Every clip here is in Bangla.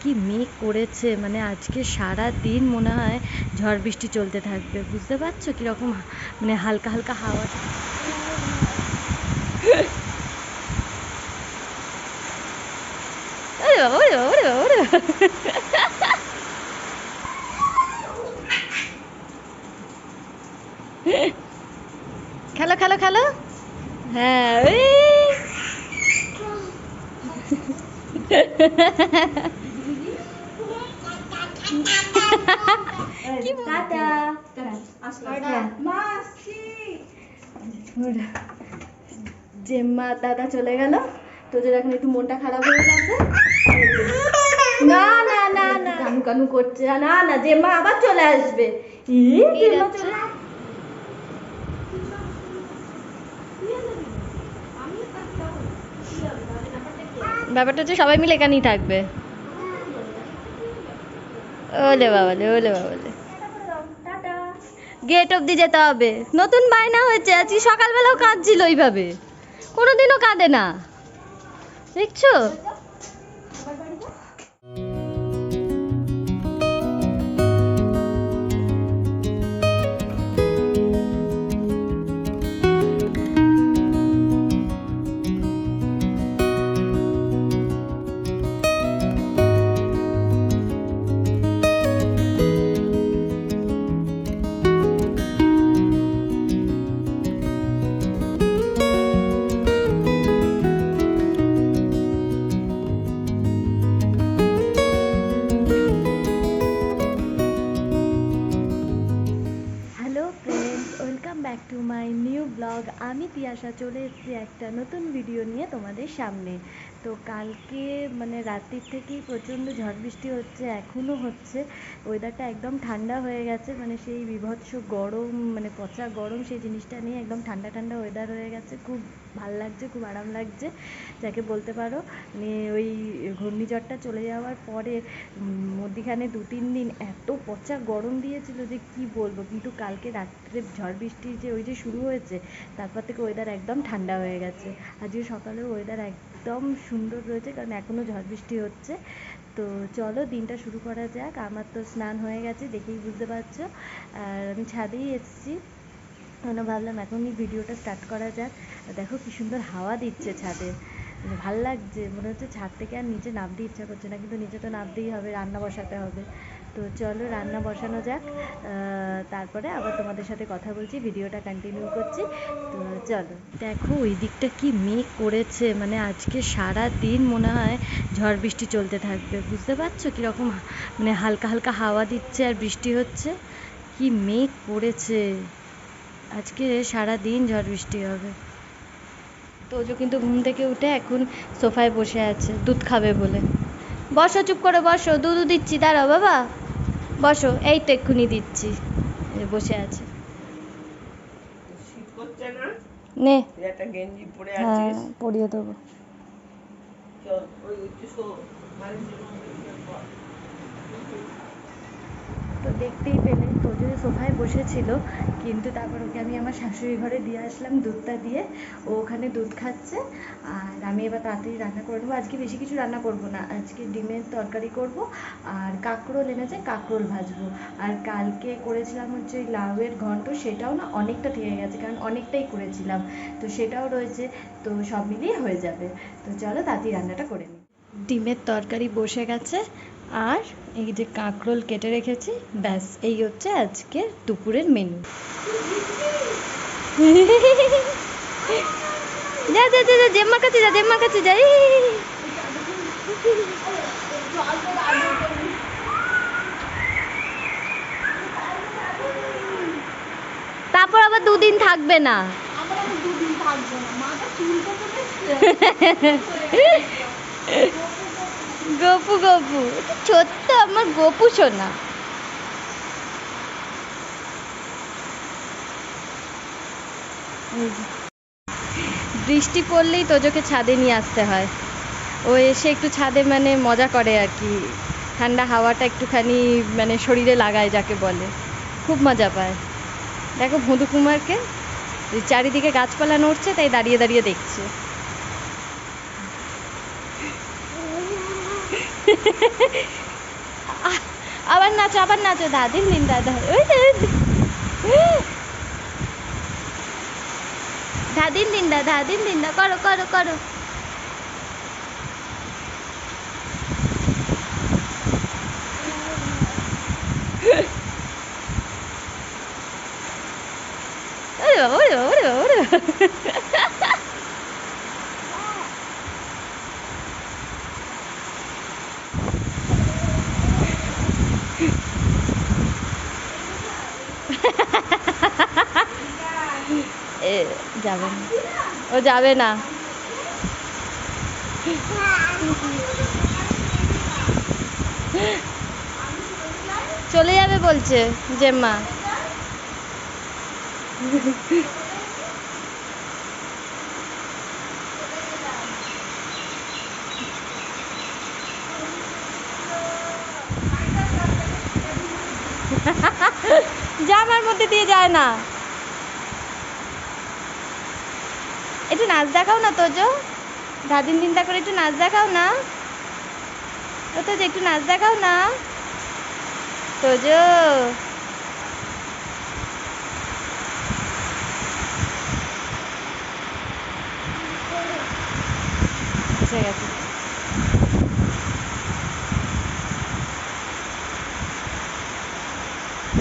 কি মেঘ করেছে, মানে আজকে সারা দিন মনে হয় ঝড় বৃষ্টি চলতে থাকবে। বুঝতে পারছো কিরকম মানে হালকা হালকা হাওয়া। ওরে বাবা, ওরে বাবা, ওরে বাবা, ওরে বাবা। খেলো খেলো খেলো। হ্যাঁ ওই জেম্মা দাদা চলে গেল, তোদের এখন একটু মনটা খারাপ হয়ে গেছে। না না না না, কানু কানু করছে। না না, জেম্মা আবার চলে আসবে। জেম্মা চলে ব্যাপারটা হচ্ছে সবাই মিলে এখানেই থাকবে। ওলে বাবালে, ওলে বাবালে, গেট অবধি যেতে হবে। নতুন বায়না হয়েছে, আজকে সকালবেলাও কাঁদছিল এইভাবে, কোনোদিনও কাঁদে না, দেখছো? Welcome back to my new blog. আমি তিয়াশা চলে এসেছি একটা নতুন ভিডিও নিয়ে তোমাদের সামনে। তো কালকে মানে রাত্রির থেকেই প্রচণ্ড ঝড় বৃষ্টি হচ্ছে, এখনও হচ্ছে। ওয়েদারটা একদম ঠান্ডা হয়ে গেছে, মানে সেই বীভৎস গরম, মানে পচা গরম, সেই জিনিসটা নিয়ে একদম ঠান্ডা ঠান্ডা ওয়েদার হয়ে গেছে। খুব ভাল লাগছে, খুব আরাম লাগছে যাকে বলতে পারো। মানে ওই ঘূর্ণিঝড়টা চলে যাওয়ার পরে মধ্যিখানে 2-3 দিন এত পচা গরম দিয়েছিল যে কি বলবো। কিন্তু কালকে রাত্রে ঝড় বৃষ্টি যে ওই যে শুরু হয়েছে, তারপর থেকে ওয়েদার একদম ঠান্ডা হয়ে গেছে। আজকে সকালেও ওয়েদার একদম সুন্দর রয়েছে, কারণ এখনও ঝড় বৃষ্টি হচ্ছে। তো চলো দিনটা শুরু করা যাক। আমার তো স্নান হয়ে গেছে, দেখেই বুঝতে পারছো। আর আমি ছাদেই এসেছি, মানে ভাবলাম এখনই ভিডিওটা স্টার্ট করা যাক। দেখো কি সুন্দর হাওয়া দিচ্ছে ছাদে, মানে ভাল লাগছে। মনে হচ্ছে ছাদ থেকে আর নিচে নামতে ইচ্ছা করছে না, কিন্তু নিচে তো নামতেই হবে, রান্না বসাতে হবে। তো চলো রান্না বসানো যাক, তারপরে আবার তোমাদের সাথে কথা বলছি, ভিডিওটা কন্টিনিউ করছি। তো চলো। দেখো ওই দিকটা কি মেঘ করেছে, মানে আজকে সারা দিন মনে হয় ঝড় বৃষ্টি চলতে থাকবে। বুঝতে পারছো কীরকম মানে হালকা হালকা হাওয়া দিচ্ছে আর বৃষ্টি হচ্ছে। কি মেঘ করেছে, আজকে সারা দিন ঝড় বৃষ্টি হবে। তোজো কিন্তু ঘুম থেকে উঠে এখন সোফায় বসে আছে দুধ খাবে বলে। বসো, চুপ করে বসো, দুধ দিচ্ছি, দাঁড়াও বাবা, বসো। এই তো এক্ষুনি দিচ্ছি, বসে আছে। নে হ্যাঁ পরিয়ে দেবো। তো দেখতেই পেলে তোজো সোফায় বসেছিল, কিন্তু তারপর ওকে আমি আমার শাশুড়ি ঘরে দিয়ে আসলাম দুধটা দিয়ে। ও ওখানে দুধ খাচ্ছে। আর আমি এবার তাড়াতাড়ি রান্না করে নেবো। আজকে বেশি কিছু রান্না করব না, আজকে ডিমের তরকারি করব আর কাঁকরোল এনেছে, কাঁকরোল ভাজবো। আর কালকে করেছিলাম হচ্ছে ওই লাউয়ের ঘন্ট, সেটাও না অনেকটা থেকে গেছে, কারণ অনেকটাই করেছিলাম, তো সেটাও রয়েছে। তো সব মিলিয়ে হয়ে যাবে। তো চলো তাড়াতাড়ি রান্নাটা করে নিই। ডিমের তরকারি বসে গেছে, আর এই যে কাঁকরোল কেটে রেখেছি, ব্যাস এই হচ্ছে আজকে দুপুরের মেনু। যা যা যা যা, জেম্মার কাছে যা, জেম্মার কাছে যাই। তারপর আবার 2 দিন থাকবে না। গপু গপু, ছোট্ট আমার গপু সোনা। বৃষ্টি পড়লেই তোজোকে ছাদে নিয়ে আসতে হয়। ও এসে একটু ছাদে মানে মজা করে আর কি, ঠান্ডা হাওয়াটা একটুখানি মানে শরীরে লাগায় যাকে বলে, খুব মজা পায়। দেখো ভুঁদু কুমারকে, চারিদিকে গাছপালা নড়ছে তাই দাঁড়িয়ে দাঁড়িয়ে দেখছে। আবার নাচো, আবার নাচো, দাদিন দিন দাদা, ওই ধাদিন দিন দা, ধাদিন দিন দা, করো করো করো। ওরে বাবা, ওরে বাবা, ওরে বাবা, ওরে বাবা। যাবে না, ও যাবে না। চলে যাবে বলছে জেম্মা। জামার মধ্যে দিয়ে যায় না। একটু নাচ দেখাও না তোজো, দাদিন দিনটা করে একটু নাচ দেখাও না। ও তোজো একটু নাচ দেখাও না তোজো। ঠিক আছে।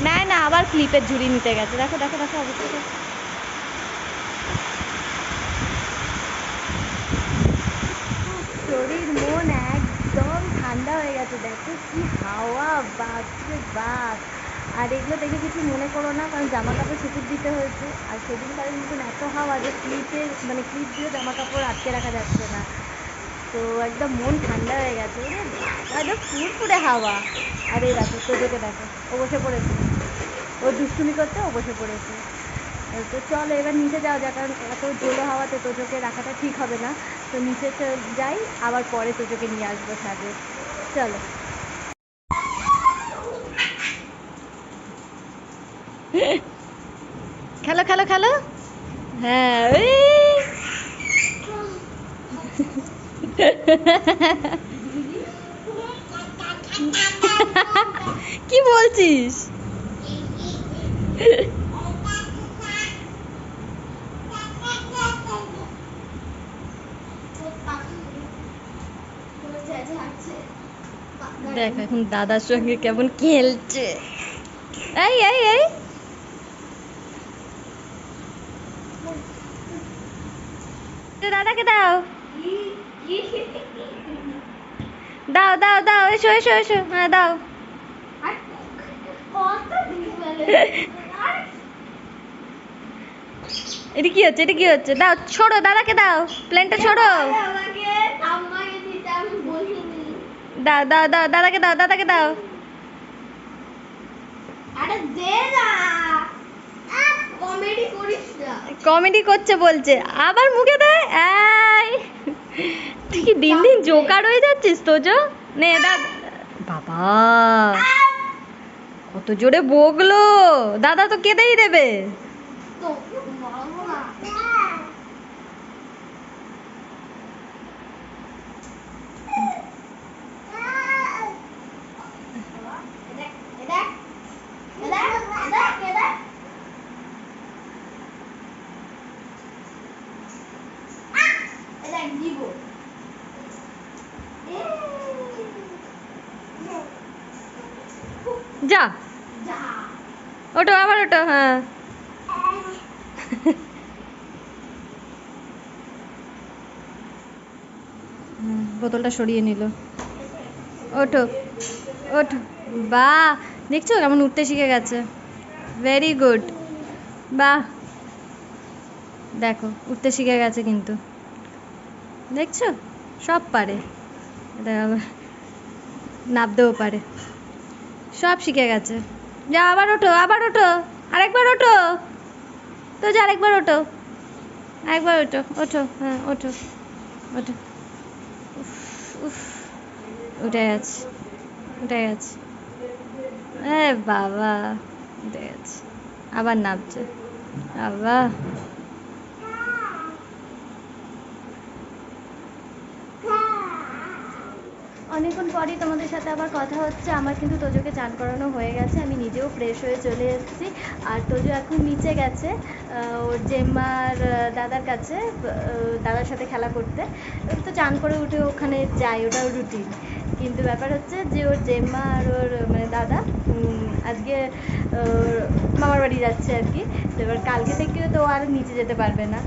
না না, আবার ক্লিপের ঝুড়ি নিতে গেছে, দেখো দেখো দেখো অবস্থা। শরীর মন একদম ঠান্ডা হয়ে গেছে, দেখো কি হাওয়া, বাপরে বাপ। আর এগুলো দেখে কিছু মনে করো না, কারণ জামা কাপড় শুকুর দিতে হয়েছে। আর সেদিনকার মতন এত হাওয়া যে ক্লিপের মানে ক্লিপ দিয়েও জামা কাপড় আটকে রাখা যাচ্ছে না। তো একদম মন ঠান্ডা হয়ে গেছে, একদম ফুরফুরে হাওয়া। আর এই দেখো তোজোকে দেখো, ও বসে পড়েছে, ও দুষ্টুমি করতে ও বসে পড়েছে। তো চলো এবার নিচে যাওয়া যায়, কারণ এত জোলো হাওয়াতে তোজোকে রাখাটা ঠিক হবে না। তো নিচে যাই, আবার পরে তোজোকে নিয়ে আসবো ছাদে। চলো। খেলো খেলো খেলো। হ্যাঁ, কি বলছিস? দেখ এখন দাদার সঙ্গে কেমন খেলছে। এই এই এই, দাদাকে দাও, দাও দাও দাও, এসো এসো এসো, হ্যাঁ দাও। এটা কি হচ্ছে, এটা কি হচ্ছে? দাও, ছোড়ো, দাদাকে দাও, প্লেনটা ছোড়ো। দাও দাও দাও, দাদাকে দাও, দাদাকে দাও। কমেডি করছে বলছে, আবার মুখে দেয়। এই তুই কি দিন দিন জোকার হয়ে যাচ্ছিস তোজো? নে দাও। বাবা কত জোরে বকলো, দাদা তো কেঁদেই দেবে। যা ওটো, আবার ওটো, হ্যাঁ। বোতলটা সরিয়ে নিল। ওঠো ওঠো, বাহ দেখছো কেমন উঠতে শিখে গেছে, ভেরি গুড, বাহ দেখো উঠতে শিখে গেছে কিন্তু, দেখছো সব পারে, আবার নাবতেও পারে, সব শিখে গেছে। যা আবার ওঠো, আবার ওঠো, আরেকবার ওঠো, তো যা আরেকবার ওঠো, একবার ওঠো, ওঠো, হ্যাঁ ওঠো ওঠো। উফ, উঠে গেছে, উঠে গেছে, এ বাবা উঠে গেছে, আবার নামছে, বাবা অনেকক্ষণ পরই তোমাদের সাথে আবার কথা হচ্ছে। আমার কিন্তু তোজোকে চান করানো হয়ে গেছে, আমি নিজেও ফ্রেশ হয়ে চলে এসেছি। আর তোজো এখন নিচে গেছে ওর জেম্মার দাদার কাছে, দাদার সাথে খেলা করতে। তো চান করে উঠে ওখানে যাই, ওটাও রুটিন। কিন্তু ব্যাপার হচ্ছে যে ওর জেম্মা আর ওর মানে দাদা আজকে মামার বাড়ি যাচ্ছে আর কি। তো এবার কালকে থেকেও তো আর নিচে যেতে পারবে না,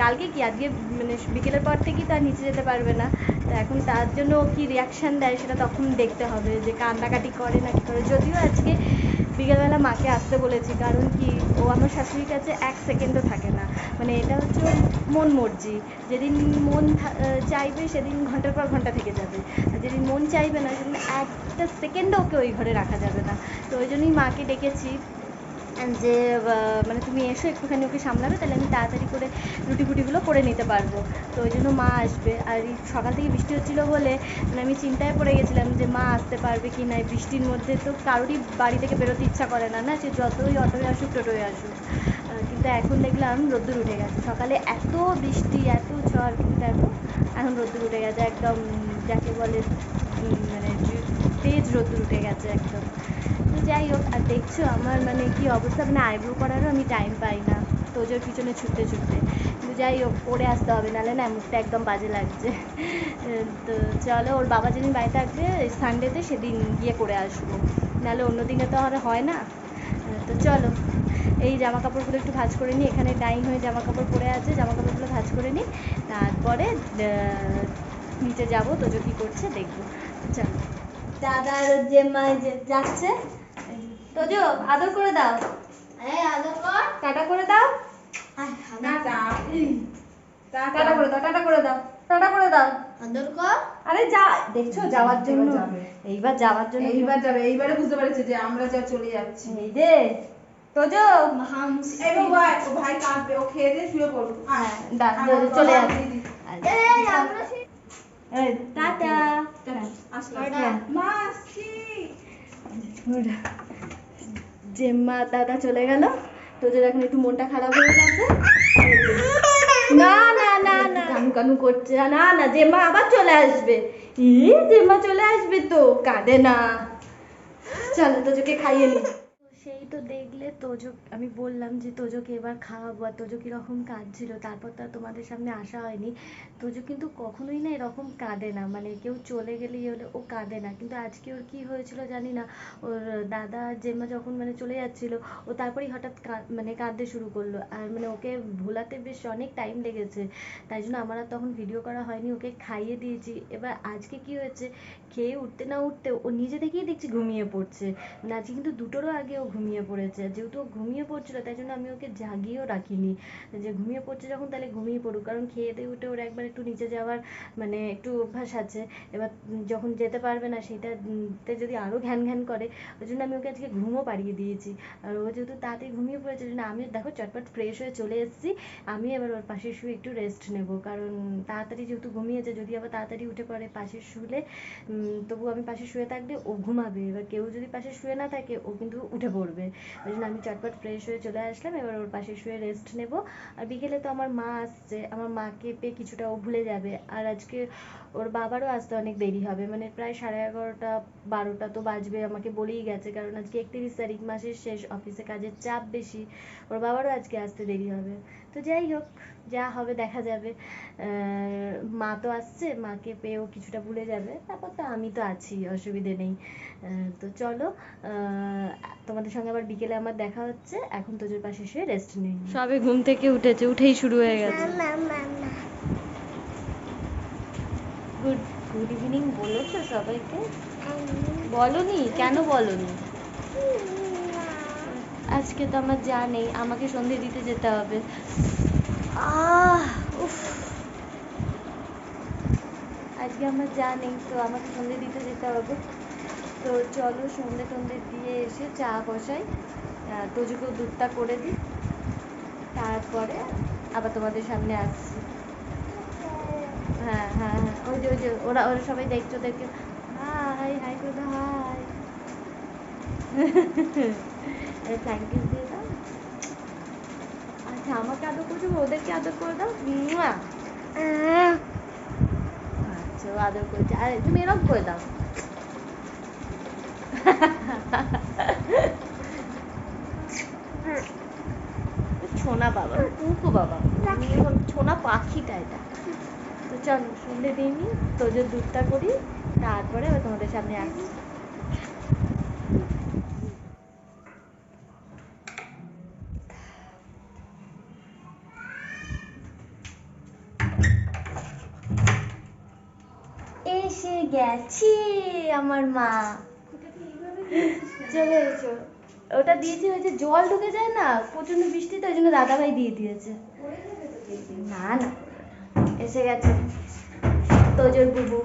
কালকে কি আজকে মানে বিকেলের পর থেকেই তো আর নিচে যেতে পারবে না। তো এখন তার জন্য ও কী রিয়াকশান দেয় সেটা তখন দেখতে হবে, যে কান্নাকাটি করে না কী করে। যদিও আজকে বিকেলবেলা মাকে আসতে বলেছি, কারণ কি ও আমার শাশুড়ির কাছে 1 সেকেন্ডও থাকে না। মানে এটা হচ্ছে ওর মন মর্জি, যেদিন মন চাইবে সেদিন ঘন্টার পর ঘন্টা থেকে যাবে, আর যেদিন মন চাইবে না সেদিন একটা সেকেন্ডও ওকে ওই ঘরে রাখা যাবে না। তো ওই জন্যই মাকে ডেকেছি যে মানে তুমি এসো একটুখানি ওকে সামলাবে, তাহলে আমি তাড়াতাড়ি করে রুটি ফুটিগুলো করে নিতে পারবো। তো ওই জন্য মা আসবে। আর এই সকাল থেকে বৃষ্টি হচ্ছিলো বলে মানে আমি চিন্তায় পড়ে গেছিলাম যে মা আসতে পারবে কি না। বৃষ্টির মধ্যে তো কারোরই বাড়ি থেকে বেরোতে ইচ্ছা করে না, না সে যতই অটোয় আসুক টোটোয় আসুক। কিন্তু এখন দেখলাম রোদ্দুর উঠে গেছে। সকালে এত বৃষ্টি এত ঝড়, কিন্তু এখন রোদ্দুর উঠে গেছে একদম, যাকে বলে মানে তেজ রোদ্দুর উঠে গেছে একদম। তো যাই হোক, আর দেখছো আমার মানে কি অবস্থা, মানে আইব্রো করারও আমি টাইম পাই না তোজোর পিছনে ছুটতে ছুটতে। কিন্তু যাই হোক, করে আসতে হবে, নাহলে না মুখটা একদম বাজে লাগছে। তো চলো, ওর বাবা যেদিন বাড়ি থাকবে সানডেতে সেদিন গিয়ে করে আসবো, নাহলে অন্য দিনে তো আর হয় না। তো চলো, এই জামা কাপড়গুলো একটু ভাঁজ করে নিই, এখানে টাইম হয়ে জামা কাপড় পরে আছে, জামা কাপড়গুলো ভাঁজ করে নিই, তারপরে নিচে যাবো, তোজো কী করছে দেখবো। চলো, দাদার জেম্মা যাচ্ছে। তোজো আদর করে দাও, আদর কর, টাটা করে দাও, টাটা করে দাও, টাটা করে দাও, টাটা করে দাও, আদর কর। আরে যা, দেখছো যাওয়ার জন্য, এইবার যাওয়ার জন্য, এইবার যাবে, এইবারে বুঝতে পেরেছে যে আমরা যা চলে যাচ্ছি। এই রে তোজো, এই ভাই, ও ভাই কাঁদবে, ও খেয়ে দিয়ে শুয়ে পড়ুক। হ্যাঁ চলে যাচ্ছি। টাটা, মা আসছি। জেম্মা দাদা চলে গেল। তোদের এখন একটু মনটা খারাপ হয়ে গেছে। না না না না, কানু কানু করছে, না না জেম্মা আবার চলে আসবে। জেম্মা চলে আসবে তো, কাঁদে না। চলো তোজোকে খাইয়ে নি। সেই তো দেখলে তোজো, আমি বললাম যে তোজোকে এবার খাওয়াবো, আর তোজো কীরকম কাঁদছিল, তারপর তো তোমাদের সামনে আসা হয়নি। তোজো কিন্তু কখনোই না এরকম কাঁদে না, মানে কেউ চলে গেলেই হলে ও কাঁদে না। কিন্তু আজকে ওর কী হয়েছিল জানি না, ওর দাদা আর জেম্মা যখন মানে চলে যাচ্ছিলো, ও তারপরেই হঠাৎ মানে কাঁদতে শুরু করলো। আর মানে ওকে ভোলাতে বেশ অনেক টাইম লেগেছে, তাই জন্য আমার আর তখন ভিডিও করা হয়নি। ওকে খাইয়ে দিয়েছি। এবার আজকে কি হয়েছে, খেয়ে উঠতে না উঠতে ও নিজে থেকেই দেখছি ঘুমিয়ে পড়ছে। মানে আজকে কিন্তু 2টোরও আগে ও ঘুমিয়ে পড়েছে। যেহেতু ও ঘুমিয়ে পড়ছিল তাই জন্য আমি ওকে জাগিয়েও রাখিনি, যে ঘুমিয়ে পড়ছে যখন তাহলে ঘুমিয়ে পড়ুক, কারণ খেয়ে দিয়ে উঠে ওর একবার একটু নিচে যাওয়ার মানে একটু অভ্যাস আছে। এবার যখন যেতে পারবে না সেইটাতে যদি আরও ঘ্যান ঘ্যান করে, ওই জন্য আমি ওকে আজকে ঘুমও পাড়িয়ে দিয়েছি। আর ও যেহেতু তাড়াতাড়ি ঘুমিয়ে পড়েছে, জন্য আমি দেখো চটপট ফ্রেশ হয়ে চলে এসেছি। আমি এবার ওর পাশে শুয়ে একটু রেস্ট নেব, কারণ তাড়াতাড়ি যেহেতু ঘুমিয়েছে, যদি আবার তাড়াতাড়ি উঠে পড়ে পাশে শুলে, তবু আমি পাশে শুয়ে থাকলে ও ঘুমাবে। এবার কেউ যদি পাশে শুয়ে না থাকে ও কিন্তু উঠে পড়বে। ওই জন্য আমি চটপট ফ্রেশ হয়ে চলে আসলাম, এবার ওর পাশে শুয়ে রেস্ট নেব। আর বিকেলে তো আমার মা আসছে, আমার মাকে পেয়ে কিছুটা ও ভুলে যাবে। আর আজকে ওর বাবারও আসতে অনেক দেরি হবে, মানে প্রায় 11:30 12টা তো বাজবে, আমাকে বলেই গেছে, কারণ আজকে 31 তারিখ, মাসের শেষ, অফিসে কাজের চাপ বেশি, ওর বাবারও আজকে আসতে দেরি হবে। তো যাই হোক, যা হবে দেখা যাবে। মা তো আসছে, মাকে পেয়েও কিছুটা ভুলে যাবে, তারপর তো আমি তো আছি, অসুবিধে নেই। তো চলো, তোমাদের সঙ্গে আবার বিকেলে আমার দেখা হচ্ছে। এখন তোদের পাশে শুয়ে রেস্ট নেই, সবে ঘুম থেকে উঠেছে, উঠেই শুরু হয়ে গেছে। গুড গুড ইভিনিং বলেছো সবাইকে? বলনি কেন? বলনি আজকে তো আমার যা নেই, আমাকে সন্ধে দিতে যেতে হবে। উফ, আজকে আমার যা নেই, তো আমাকে সন্ধে দিতে যেতে হবে। তো চলো সন্ধে টন্ধে দিয়ে এসে চা বসাই, তোজুকেও দুধটা করে দিই, তারপরে আবার তোমাদের সামনে আসছি। হ্যাঁ হ্যাঁ হ্যাঁ, ওই যে ওরা ওরা সবাই দেখছো, দেখে হাই হাই করে দাও, হাই। থ্যাংক ইউ দিয়ে দাও। আচ্ছা আমাকে আদর করছো, ওদেরকে আদর করে দাও। আচ্ছা দিয়েছে, ও আদর করেছে। আর তুমি এরকম করে দাও। ছোনা বাবা, কুকু বাবা, এখন ছোনা পাখিটা এটা। তো চলো সন্ধে দিইনি, তোজোর দুধটা করি, তারপরে আবার তোমাদের সামনে আসছি। এসে গেছি আমার মা, চলে এসো। ওটা দিয়েছি, হয়েছে জল ঢুকে যায় না প্রচন্ড বৃষ্টিতে, ওই জন্য দাদাভাই দিয়ে দিয়েছে। না না, এসে গেছে তোজোর বুবু।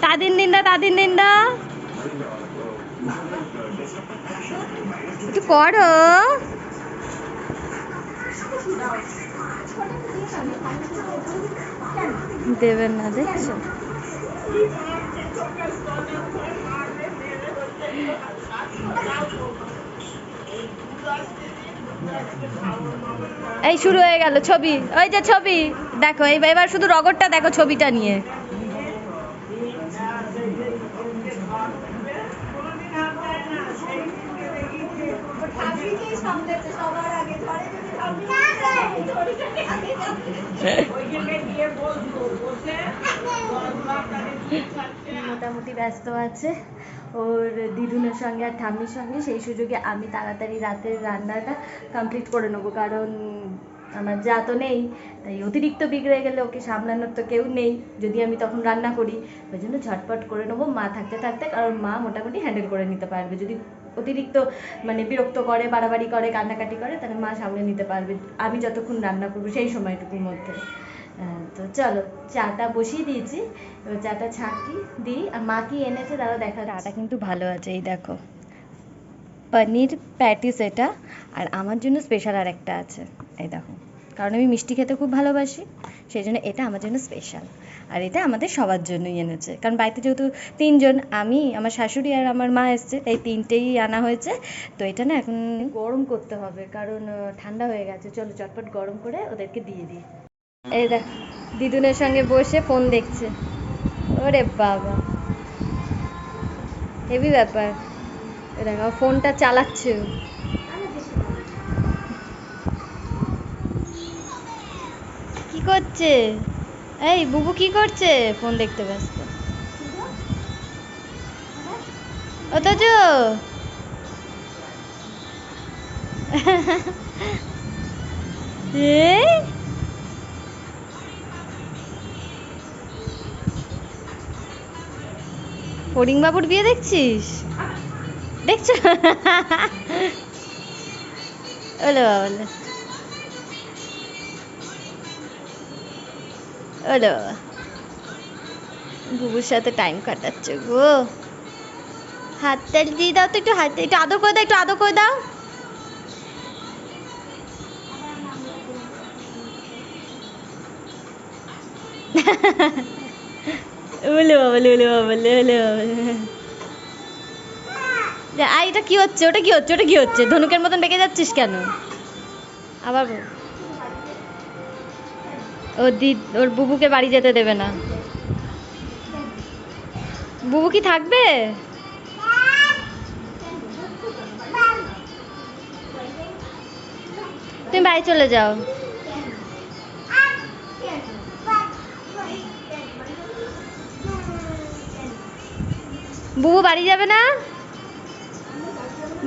তাদিন দিনদা, তাদিন দিনদা একটু করো। দেবেন না, দেখছো? এই শুরু হয়ে গেল ছবি, ওই যে ছবি দেখো, এবার শুধু রগরটা দেখো ছবিটা নিয়ে। মোটামুটি ব্যস্ত আছে ওর দিদুনের সঙ্গে আর ঠাম্মির সঙ্গে, সেই সুযোগে আমি তাড়াতাড়ি রাতের রান্নাটা কমপ্লিট করে নেবো, কারণ আমার যা তো নেই, তাই অতিরিক্ত বিগড়ে গেলে ওকে সামলানোর তো কেউ নেই যদি আমি তখন রান্না করি, ওই জন্য ঝটপট করে নেবো মা থাকতে থাকতে, কারণ মা মোটামুটি হ্যান্ডেল করে নিতে পারবে। যদি অতিরিক্ত মানে বিরক্ত করে, বাড়াবাড়ি করে, কান্নাকাটি করে, তাহলে মা সামলে নিতে পারবে আমি যতক্ষণ রান্না করবো সেই সময়টুকুর মধ্যে। তো চলো চাটা বসিয়ে দিয়েছি, এবার চাটা ছাঁকি দিই। আর মা কি এনেছে দাদা দেখা, চাটা কিন্তু ভালো আছে, এই দেখো পনির প্যাটিস এটা, আর আমার জন্য স্পেশাল আর একটা আছে, এই দেখো, কারণ আমি মিষ্টি খেতে খুব ভালোবাসি, সেই জন্য এটা আমার জন্য স্পেশাল। আর এটা আমাদের সবার জন্যই এনেছে, কারণ বাড়িতে যেহেতু তিনজন, আমি, আমার শাশুড়ি আর আমার মা এসছে, তাই তিনটেই আনা হয়েছে। তো এটা না এখন গরম করতে হবে, কারণ ঠান্ডা হয়ে গেছে। চলো চটপট গরম করে ওদেরকে দিয়ে দিই। এই দেখ দিদুনের সঙ্গে বসে ফোন দেখছে, ওরে বাবা হেভি ব্যাপার। দেখো ফোনটা চালাচ্ছে, কি করছে? এই বুবু কি করছে? ফোন দেখতে ব্যস্ত। অথচ ফড়িং বাবুর বিয়ে দেখছিস? দেখছো? ওলে বাবা, ওলে বাবা, বুবুর সাথে টাইম কাটাচ্ছে গো। হাতটা দিয়ে দাও তো, একটু হাত, একটু আদর করে দাও, একটু আদর করে দাও। ওলে বাবা, ওলে বাবা, ওলে বাবা। এটা কি হচ্ছে? ওটা কি হচ্ছে? ওটা কি হচ্ছে? ধনুকের মতন ডেকে যাচ্ছিস কেন? আবার ওর বুবুকে বাড়ি যেতে দেবে না। বুবু কি থাকবে? তুমি বাড়ি চলে যাও। বুবু বাড়ি যাবে না?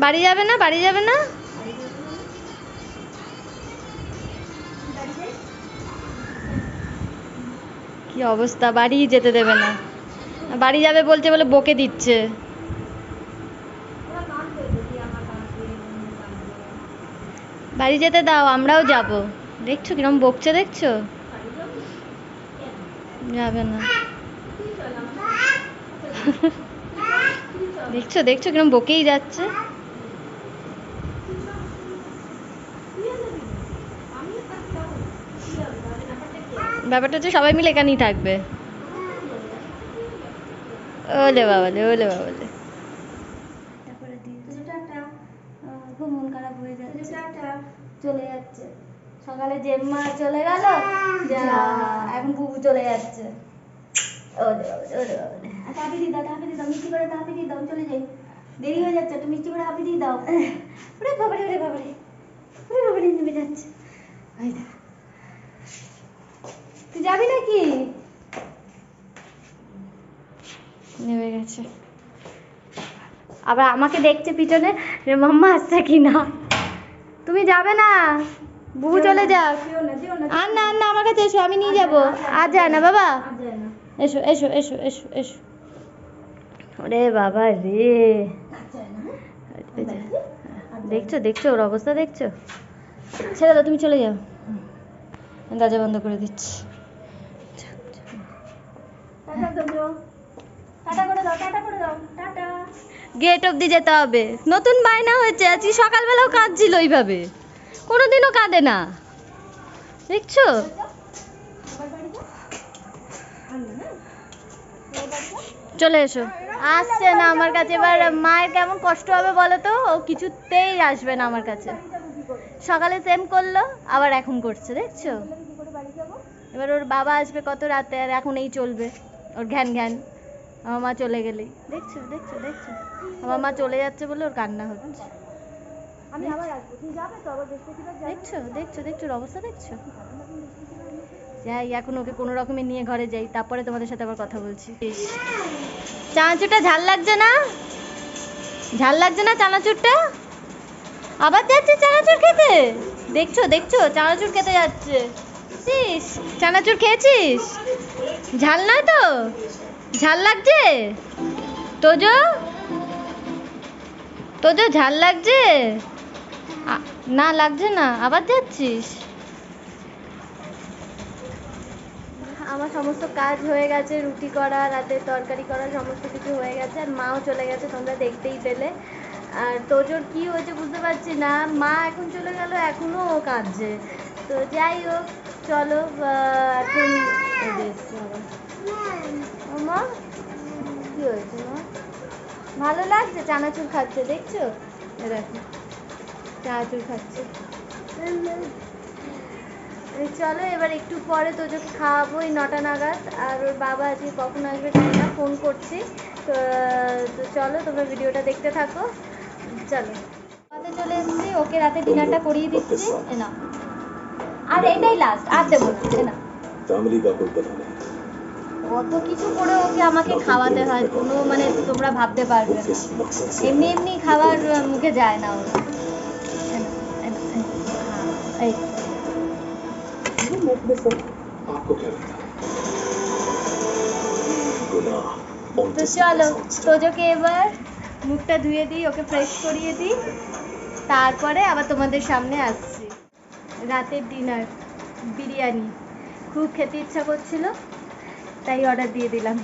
বাড়ি যাবে না? বাড়ি যাবে না? কি অবস্থা, বাড়ি যেতে দেবে না। বাড়ি যাবে বলছে বলে বকে দিচ্ছে। বাড়ি যেতে দাও, আমরাও যাব। দেখছো কিরম বকছে, দেখছো? যাবে না। দেখছো দেখছো কিরম বকেই যাচ্ছে। ব্যাপারটা হচ্ছে সবাই মিলে এখানেই থাকবে। ওলে বাবালে, ওলে বাবালে, খুব মন খারাপ হয়ে যাচ্ছে, চলে যাচ্ছে। সকালে জেম্মা চলে গেল, এখন বুবু চলে যাচ্ছে। তাপি দি দাও মিষ্টি করে তাপি দি দাও, চলে যাই, দেরি হয়ে যাচ্ছে, একটু মিষ্টি করে তাপি দি দাও। ওরে বাবারে ওরে বাবারে ওরে বাবারে নেমে যাচ্ছে। ওই দেখ, তুই যাবি নাকি? নেমে গেছে, আবার আমাকে দেখছে পিছনে মাম্মা আসছে কি না। তুমি যাবে না, বুবু চলে যাক। আর না আর না, আমার কাছে এসো, আমি নিয়ে যাবো। আর যায় না বাবা, এসো এসো এসো এসো এসো। ওরে বাবা রে, দেখছো দেখছো ওর অবস্থা দেখছো। ছেড়ে দাও, তুমি চলে যাও, দরজা বন্ধ করে দিচ্ছি। গেট অবধি যেতে হবে। নতুন বায়না হয়েছে, আজকে সকালবেলাও কাঁদছিল ওইভাবে, কোনোদিনও কাঁদে না, দেখছো। চলে এসো। আসছে না আমার কাছে, এবার মায়ের কেমন কষ্ট হবে বলো তো, ও কিছুতেই আসবে না আমার কাছে। সকালে সেম করলো, আবার এখন করছে, দেখছো। এবার ওর বাবা আসবে কত রাতে, আর এখন এই চলবে ওর ঘ্যান ঘ্যান। আমার মা চলে গেলেই, দেখছো দেখছো দেখছো, আমার মা চলে যাচ্ছে বলে ওর কান্না হচ্ছে। আমি আবার আসবো, তুমি যাবে তো আবার বৃহস্পতিবার, দেখছো দেখছো দেখছো ওর অবস্থা দেখছো। যাই এখন ওকে কোনো রকমে নিয়ে ঘরে যাই, তারপরে তোমাদের সাথে আবার কথা বলছি। চানাচুরটা ঝাল লাগছে না, ঝাল লাগছে না চানাচুরটা। আবার যাচ্ছে চানাচুর খেতে, দেখছো দেখছো চানাচুর খেতে যাচ্ছে। চানাচুর খেয়েছিস, ঝাল নয় তো, ঝাল লাগছে তোজো, তোজো ঝাল লাগছে না, লাগছে না, আবার যাচ্ছিস। আমার সমস্ত কাজ হয়ে গেছে, রুটি করা, রাতের তরকারি করা, সমস্ত কিছু হয়ে গেছে, আর মাও চলে গেছে, তোমরা দেখতেই পেলে। আর তোজোর কি হয়েছে বুঝতে পারছি না, মা এখন চলে গেল, এখনো ও কাঁদছে। তো যাই হোক, চলো এখন মা কি হয়েছে, মা ভালো লাগছে, চানাচুর খাচ্ছে, দেখছো, দেখো চানাচুর খাচ্ছে। চলো এবার একটু পরে তোজোকে খাওয়াবো, এই 9টা নাগাদ। আর ওর বাবা আজকে কখন আসবে জানি না, ফোন করছি। তো চলো তোমরা ভিডিওটা দেখতে থাকো। চলো রাতে চলে এসেছি, ওকে রাতে ডিনারটা করিয়ে দিচ্ছি। না আর এটাই লাস্ট, আর দেবো না, না কত কিছু করে ওকে আমাকে খাওয়াতে হয়, কোনো মানে তোমরা ভাবতে পারবে না, এমনি এমনি খাবার মুখে যায় না ওর। এই তো চলো তোজোকে এবার মুখটা ধুয়ে দিই, ওকে ফ্রেশ করিয়ে দিই, তারপরে আবার তোমাদের সামনে আসছি। রাতের ডিনার বিরিয়ানি, খুব খেতে ইচ্ছা করছিল, তাই অর্ডার দিয়ে দিলাম।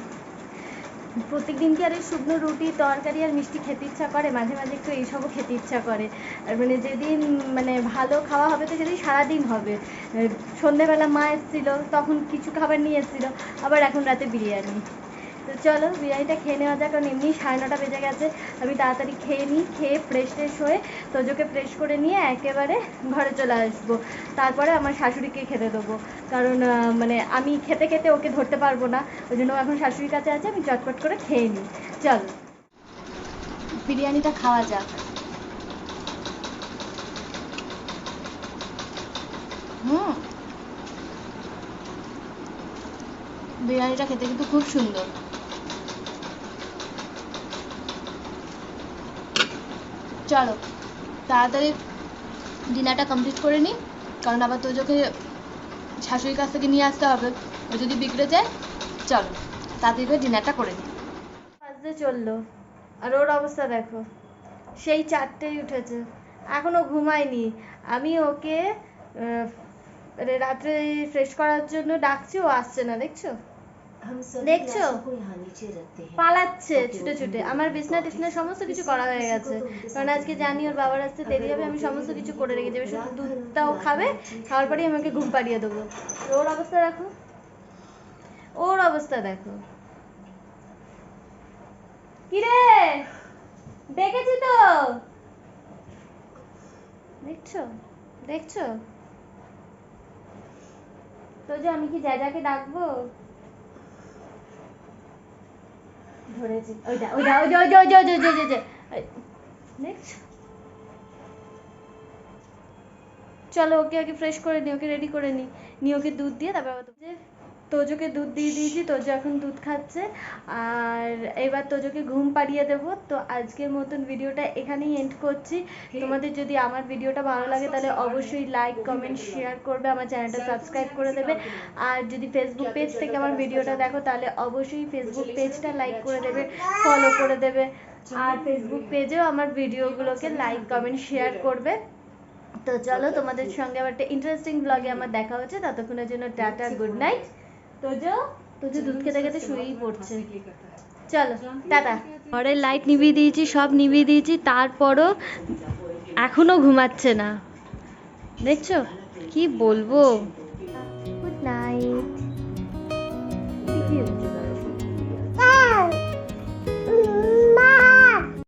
প্রত্যেক দিন কি আর এই শুকনো রুটি তরকারি আর মিষ্টি খেতে ইচ্ছা করে, মাঝে মাঝে একটু এইসবও খেতে ইচ্ছা করে। আর মানে যেদিন মানে ভালো খাওয়া হবে তো সেদিন সারাদিন হবে। সন্ধেবেলা মা এসেছিলো, তখন কিছু খাবার নিয়ে এসেছিলো, আবার এখন রাতে বিরিয়ানি। তো চলো বিরিয়ানিটা খেয়ে নেওয়া যাক, কারণ এমনি 9:30 বেজে গেছে। আমি তাড়াতাড়ি খেয়ে নিই, খেয়ে ফ্রেশ ট্রেশ হয়ে তোজোকে ফ্রেশ করে নিয়ে একেবারে ঘরে চলে আসবো। তারপরে আমার শাশুড়িকে খেতে দেবো, কারণ মানে আমি খেতে খেতে ওকে ধরতে পারবো না, ওই জন্য এখন শাশুড়ির কাছে আছে, আমি চটপট করে খেয়ে নিই। চলো বিরিয়ানিটা খাওয়া যাক। বিরিয়ানিটা খেতে কিন্তু খুব সুন্দর। চলো তাড়াতাড়ি ডিনারটা কমপ্লিট করে নিই, কারণ আবার তোজোকে শাশুড়ির কাছ থেকে নিয়ে আসতে হবে, ও যদি বিগড়ে যায়। চলো তাড়াতাড়ি করে ডিনারটা করে নিই। বাজতে চললো, আর ওর অবস্থা দেখো, সেই 4টেই উঠেছে, এখনও ঘুমায়নি। আমি ওকে রাত্রে ফ্রেশ করার জন্য ডাকছি, ও আসছে না, দেখছো দেখছো, পালাচ্ছে ছুটে ছুটে। আমার বিছনা টিছনা সমস্ত কিছু করা হয়ে গেছে, কারণ আজকে জানি ওর বাবার আসতে দেরি হবে, আমি সমস্ত কিছু করে রেখে যাবে, শুধু দুধটাও খাবে, খাওয়ার পরেই আমাকে ঘুম পাড়িয়ে দেবো। ওর অবস্থা দেখো, ওর অবস্থা দেখো। কিরে দেখেছি তো, দেখছো দেখছো তো, যে আমি কি জ্যাজাকে ডাকবো? ধরেছি ওইটা ওইটা ওইটা ওইটা ওইটা ওইটা ওইটা নেক্সট চলো ওকে আগে ফ্রেশ করে নিই, ওকে রেডি করে নিই, নিয়ে ওকে দুধ দিয়ে তারপর আবার তোজোকে দুধ দিয়ে দিয়েছি, তোজো এখন দুধ খাচ্ছে। আর এবার তোজোকে ঘুম পাড়িয়ে দেবো। তো আজকের মতন ভিডিওটা এখানেই এন্ড করছি। তোমাদের যদি আমার ভিডিওটা ভালো লাগে তাহলে অবশ্যই লাইক কমেন্ট শেয়ার করবে, আমার চ্যানেলটা সাবস্ক্রাইব করে দেবে। আর যদি ফেসবুক পেজ থেকে আমার ভিডিওটা দেখো তাহলে অবশ্যই ফেসবুক পেজটা লাইক করে দেবে, ফলো করে দেবে। আর ফেসবুক পেজেও আমার ভিডিওগুলোকে লাইক কমেন্ট শেয়ার করবে। তো চলো তোমাদের সঙ্গে আবার একটা ইন্টারেস্টিং ব্লগে আমার দেখা হচ্ছে, ততক্ষণের জন্য tata, good night. Tojo Tojo দুধ খেতে খেতে শুয়েই পড়ছে। চলো টাটা। ঘরের লাইট নিভিয়ে দিয়েছি, সব নিভিয়ে দিয়েছি, তারপরও এখনো ঘুমাচ্ছে না, দেখছো কি বলবো। Good night.